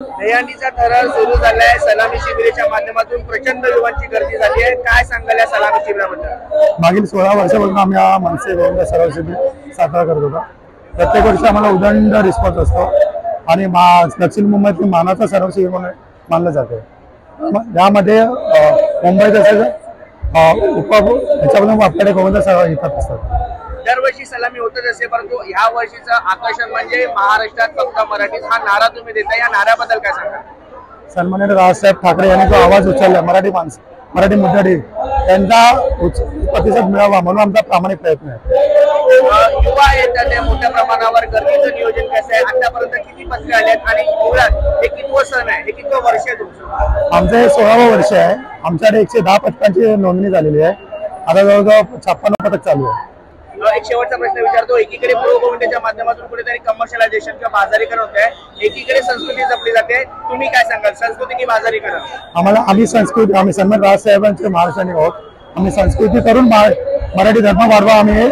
दहीहंडीचा थरार सुरू झालाय। सलामी शिबिराच्या माध्यमातून प्रचंड युवांची गर्दी झाली आहे। काय सांगाल या सलामी शिबिराबद्दल? मागील 16 वर्षापासून आम्ही हा मनसे गोविंद सराव शिबिर साजरा करत होतो। प्रत्येक वर्षी आम्हाला उदंड रिस्पॉन्स असतो आणि दक्षिण मुंबईतील मानाचा सराव शिबिर म्हणून मानलं जातं। यामध्ये मुंबईत असेल याच्यामध्ये आपल्याकडे गोविंद सराव येतात असतात। दरवर्षी सलामी होतच असते, परंतु ह्या वर्षीचं आकर्षण म्हणजे महाराष्ट्रात फक्त मराठीत हा नारा तुम्ही देता। या नाऱ्याबद्दल काय सांगा? सन्माननीय राजसाहेब ठाकरे यांनी जो आवाज उचलला मराठी मुद्दाडी त्यांचा प्रतिसाद मिळावा म्हणून आमचा प्रामाणिक प्रयत्न आहे। युवा येतात मोठ्या प्रमाणावर, गर्दीचं नियोजन कसं आहे? आतापर्यंत किती पथके आलेत आणि मुळात हे कितवं सण आहे, हे कितवं वर्ष आहे तुमचं? आमचं हे 16वं वर्ष आहे। आमच्याकडे 110 पथकांची नोंदणी झालेली आहे। आता जवळजवळ 56 पथक चालू आहे। एक शेवटचा प्रश्न विचारतो। एकीकडे प्रो गोविंदाच्या माध्यमातून कुठेतरी कमर्शियलायझेशन किंवा बाजारीकरण होत आहे, एकीकडे संस्कृती जपली जाते, तुम्ही काय सांगाल? संस्कृती की बाजारीकरण? आम्ही सन्मान राजसाहेबांचे महाराष्ट्राने आहोत। आम्ही संस्कृती करून मराठी धर्म वाढवा आम्ही